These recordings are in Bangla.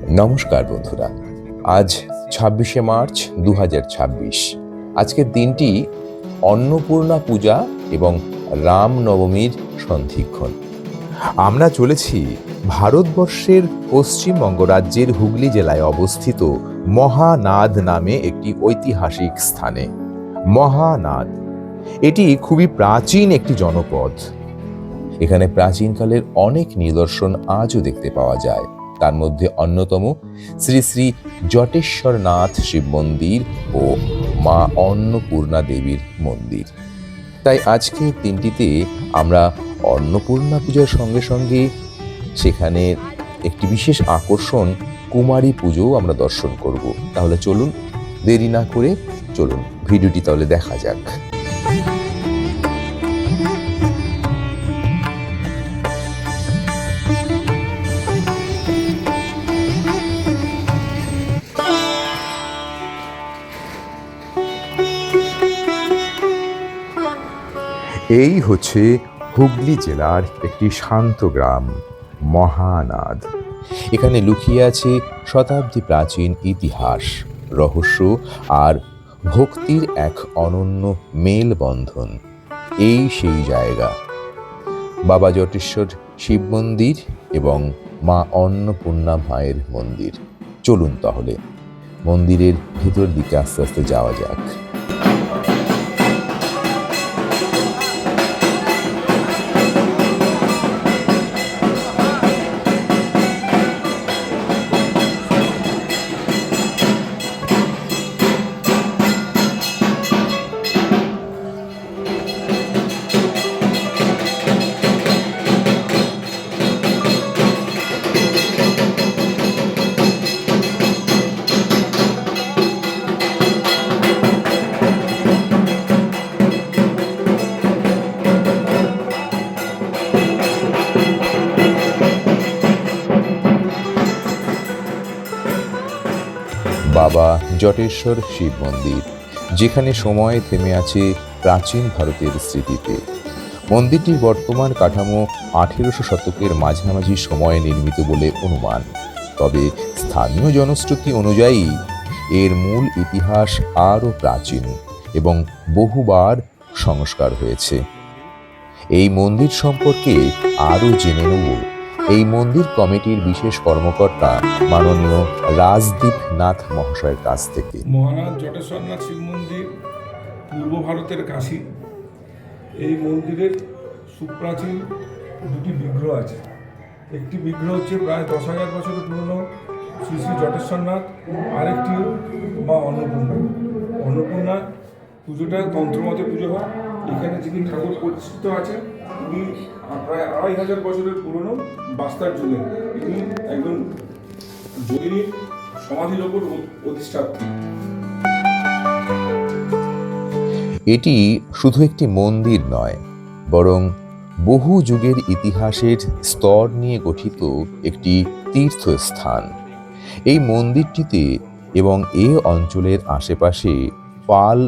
নমস্কার বন্ধুরা, আজ ২৬শে মার্চ ২০২৬। আজকের দিনটি অন্নপূর্ণা পূজা এবং রামনবমীর সন্ধিক্ষণ। আমরা চলেছি ভারতবর্ষের পশ্চিমবঙ্গ রাজ্যের হুগলি জেলায় অবস্থিত মহানাদ নামে একটি ঐতিহাসিক স্থানে। মহানাদ এটি খুবই প্রাচীন একটি জনপদ। এখানে প্রাচীনকালের অনেক নিদর্শন আজও দেখতে পাওয়া যায়। তার মধ্যে অন্যতম শ্রী শ্রী জটেশ্বরনাথ শিব মন্দির ও মা অন্নপূর্ণা দেবীর মন্দির। তাই আজকের দিনটিতে আমরা অন্নপূর্ণা পূজার সঙ্গে সঙ্গে সেখানে একটি বিশেষ আকর্ষণ কুমারী পুজোও আমরা দর্শন করব। তাহলে চলুন, দেরি না করে চলুন ভিডিওটি তাহলে দেখা যাক। এই হচ্ছে হুগলি জেলার একটি শান্ত গ্রাম মহানাদ। এখানে লুকিয়ে আছে শতাব্দী প্রাচীন ইতিহাস, রহস্য আর ভক্তির এক অনন্য মেলবন্ধন। এই সেই জায়গা, বাবা জটেশ্বর শিব মন্দির এবং মা অন্নপূর্ণা মায়ের মন্দির। চলুন তাহলে মন্দিরের ভেতর দিকে আস্তে আস্তে যাওয়া যাক। বাবা জটেশ্বর শিব মন্দির, যেখানে সময় থেমে আছে প্রাচীন ভারতের স্মৃতিতে। মন্দিরটির বর্তমান কাঠামো ১৮০০ শতকের মাঝামাঝি সময়ে নির্মিত বলে অনুমান। তবে স্থানীয় জনশ্রুতি অনুযায়ী এর মূল ইতিহাস আরও প্রাচীন এবং বহুবার সংস্কার হয়েছে। এই মন্দির সম্পর্কে আরও জেনে নেব এই মন্দির কমিটির বিশেষ কর্মকর্তা মাননীয় রাজদীপ নাথ মহাশয়ের কাছ থেকে। মহানাদ জটেশ্বরনাথ শিব মন্দির পূর্ব ভারতের কাশী। এই মন্দিরের সুপ্রাচীন দুটি বিগ্রহ আছে। একটি বিগ্রহ হচ্ছে প্রায় ১০,০০০ বছরের পুরনো শ্রী শ্রী জটেশ্বরনাথ, আরেকটি মা অন্নপূর্ণা। অন্নপূর্ণা পুজোটা তন্ত্রমতে পুজো হয়। এখানে যিনি ঠাকুর প্রতিষ্ঠিত আছে তিনি প্রায় ২৫০০ বছরের পুরনো বাস্তার যুগের। তিনি একজন যোগিনীর সমাধির ওপর অধিষ্ঠাত্রী। এটি শুধু একটি মন্দির নয়, বরং বহু যুগের ইতিহাসের স্তর নিয়ে গঠিত একটি তীর্থস্থান। এই মন্দিরটিতে এবং এ অঞ্চলের আশেপাশে পাল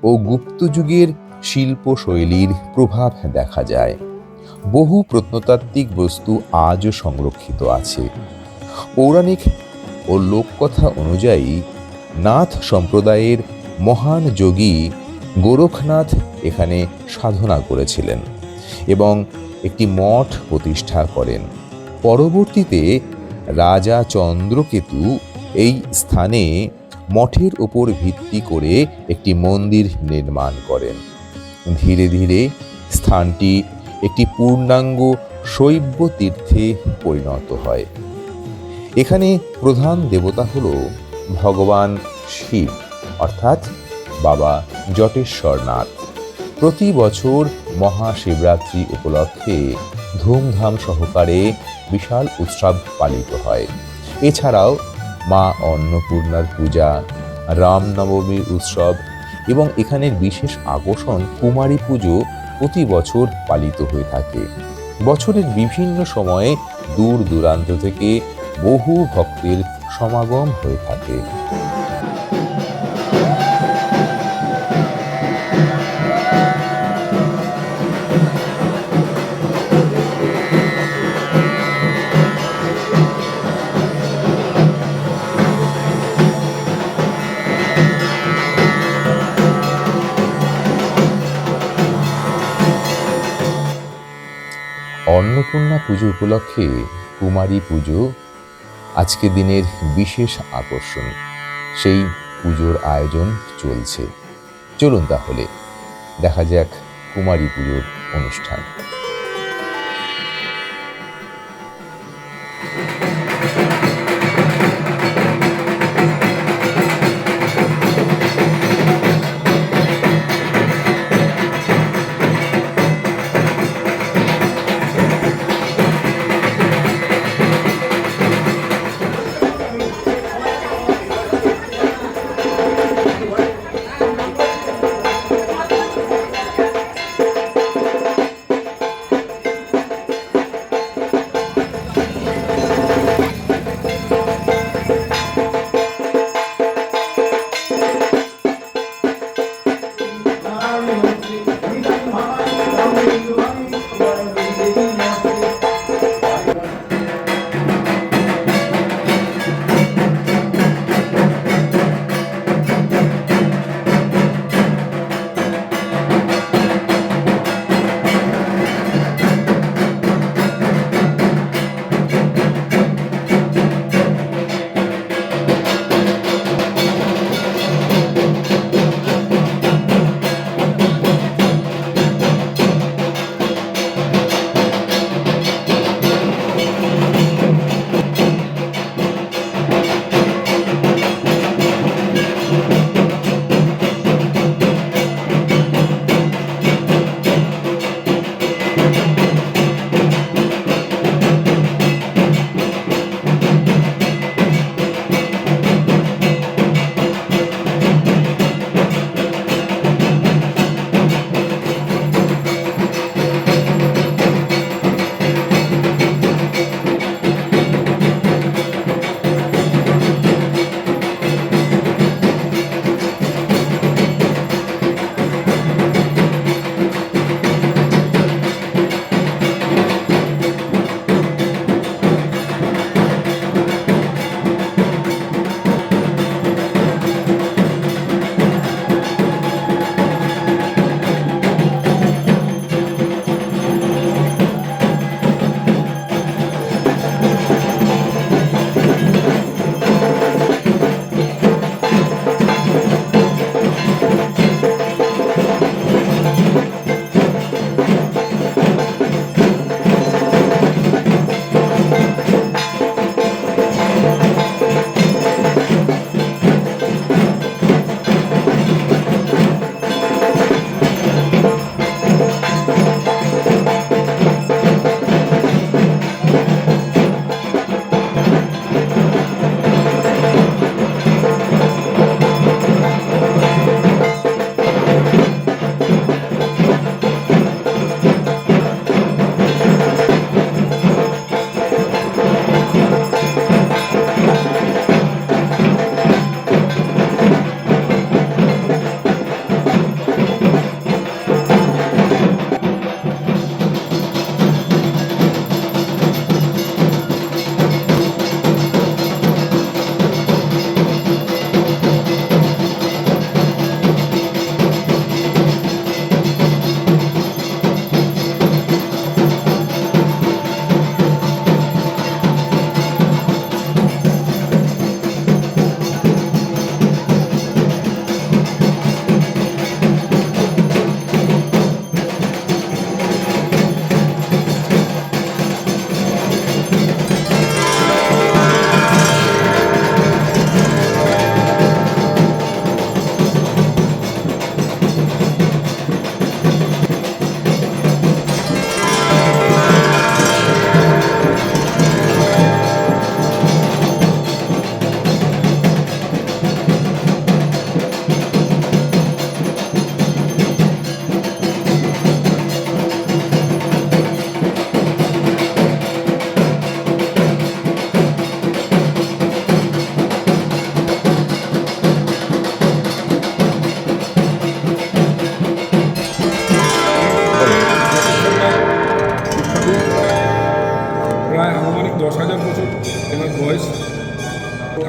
ও গুপ্ত যুগের শিল্পশৈলীর প্রভাব দেখা যায়। বহু প্রত্নতাত্ত্বিক বস্তু আজও সংরক্ষিত আছে। পৌরাণিক ও লোককথা অনুযায়ী নাথ সম্প্রদায়ের মহান যোগী গোরখনাথ এখানে সাধনা করেছিলেন এবং একটি মঠ প্রতিষ্ঠা করেন। পরবর্তীতে রাজা চন্দ্রকেতু এই স্থানে মঠের উপর ভিত্তি করে একটি মন্দির নির্মাণ করেন। ধীরে ধীরে স্থানটি একটি পূর্ণাঙ্গ শৈব তীর্থে পরিণত হয়। এখানে প্রধান দেবতা হল ভগবান শিব, অর্থাৎ বাবা জটেশ্বরনাথ। প্রতি বছর মহাশিবরাত্রি উপলক্ষে ধুমধাম সহকারে বিশাল উৎসব পালিত হয়। এছাড়াও মা অন্নপূর্ণার পূজা, রামনবমীর উৎসব এবং এখানের বিশেষ আকর্ষণ কুমারী পুজো প্রতি বছর পালিত হয়ে থাকে। বছরের বিভিন্ন সময়ে দূর দূরান্ত থেকে বহু ভক্তের সমাগম হয়ে থাকে। অন্নপূর্ণা পুজো উপলক্ষে কুমারী পুজো আজকে দিনের বিশেষ আকর্ষণ। সেই পুজোর আয়োজন চলছে। চলুন তাহলে দেখা যাক কুমারী পুজোর অনুষ্ঠান।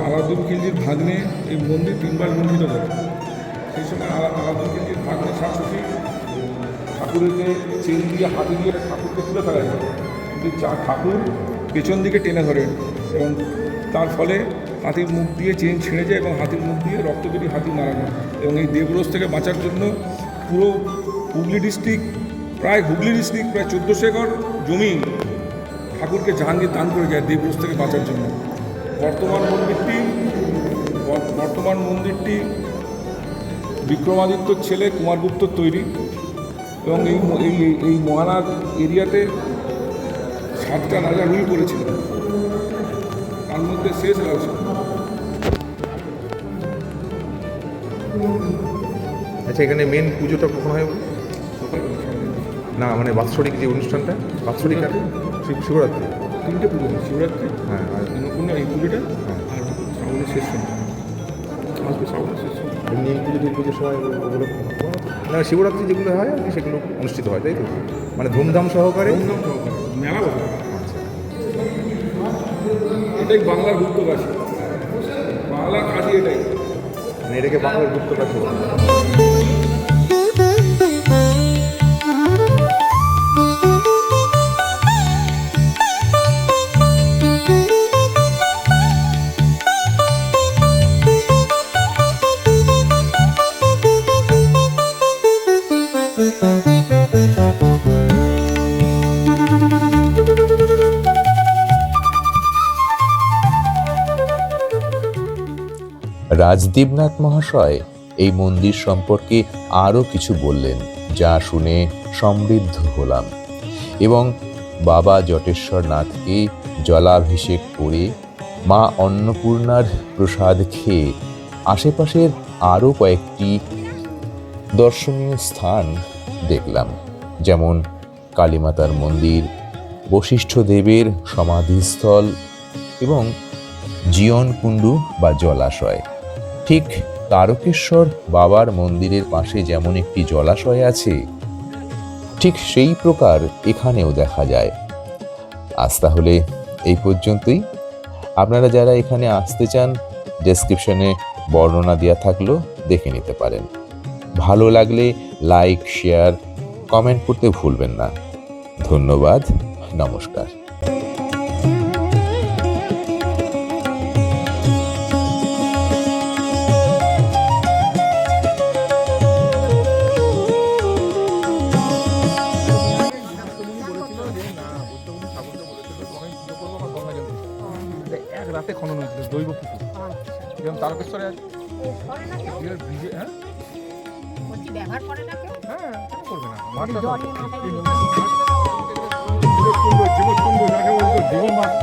আলাউদ্দিন খিলজির ভাগ্নে এই মন্দির 3 বার লুণ্ঠিত করে। সেই সময় আলাউদ্দিন খিলজির ভাগ্নে শাশুড়ি ঠাকুরকে চেন দিয়ে হাতে দিয়ে ঠাকুরকে তুলে ফেলা যায়। কিন্তু ঠাকুর পেছন দিকে টেনে ধরেন এবং তার ফলে হাতির মুখ দিয়ে চেন ছিঁড়ে যায় এবং হাতির মুখ দিয়ে রক্ত বেরিয়ে হাতি মারা যায়। এবং এই দেবরোজ থেকে বাঁচার জন্য পুরো হুগলি ডিস্ট্রিক্ট প্রায় 1400 একর জমি ঠাকুরকে জাহাঙ্গীর দান করে যায় দেবরোজ থেকে বাঁচার জন্য। বর্তমান মন্দিরটি বিক্রমাদিত্যর ছেলে কুমারগুপ্তর তৈরি এবং এই মহানাগ এরিয়াতে 7টা রাজা রুল করেছিলেন, তার মধ্যে শেষ রাজা। আচ্ছা, এখানে মেন পুজোটা কখন হয়? না মানে বাৎসরিক যে অনুষ্ঠানটা, বাৎসরিক শিবরাত্রি, 3টে পুজো হয়, শিবরাত্রি, হ্যাঁ, আর অন্নপূর্ণা এই পুজোটা, আর শ্রাবণের শেষ সন্ধ্যা, আজকে শ্রাবণের শেষ সন্ধ্যা। এমনি পুজো দুর্পুজোর সময় ওগুলো না, শিবরাত্রি যেগুলো হয় আর কি সেগুলো অনুষ্ঠিত হয়, তাই তো? মানে ধুমধাম সহকারে মেলা বসে। আচ্ছা, এটাই বাংলার গুপ্তকাশী, বাংলার কাশী এটাই। মানে এটাকে বাংলার গুপ্তকাশী বলে। রাজদীপনাথ মহাশয় এই মন্দির সম্পর্কে আরও কিছু বললেন, যা শুনে সমৃদ্ধ হলাম এবং বাবা জটেশ্বরনাথকে জলাভিষেক করে মা অন্নপূর্ণার প্রসাদ খেয়ে আশেপাশের আরও কয়েকটি দর্শনীয় স্থান দেখলাম, যেমন কালীমাতার মন্দির, বশিষ্ঠদেবের সমাধিস্থল এবং জীয়নকুণ্ডু বা জলাশয়। ঠিক তারকেশ্বর বাবার মন্দিরের পাশে যেমন একটি জলাশয় আছে, ঠিক সেই প্রকার এখানেও দেখা যায়। আজ তাহলে এই পর্যন্তই। আপনারা যারা এখানে আসতে চান, ডেসক্রিপশনে বর্ণনা দেওয়া থাকলো, দেখে নিতে পারেন। ভালো লাগলে লাইক, শেয়ার, কমেন্ট করতে ভুলবেন না। ধন্যবাদ, নমস্কার। এক রাতে খনন হয়েছিল দৈব পুকুর, যেমন তারকেশ্বরে আছে ব্রিজে। হ্যাঁ ব্যবহার করে না কেউ? হ্যাঁ, কেন করবে না? মাছটা জলে মাথায় জীবকুণ্ড যাকে বলতো জীবন মাছ।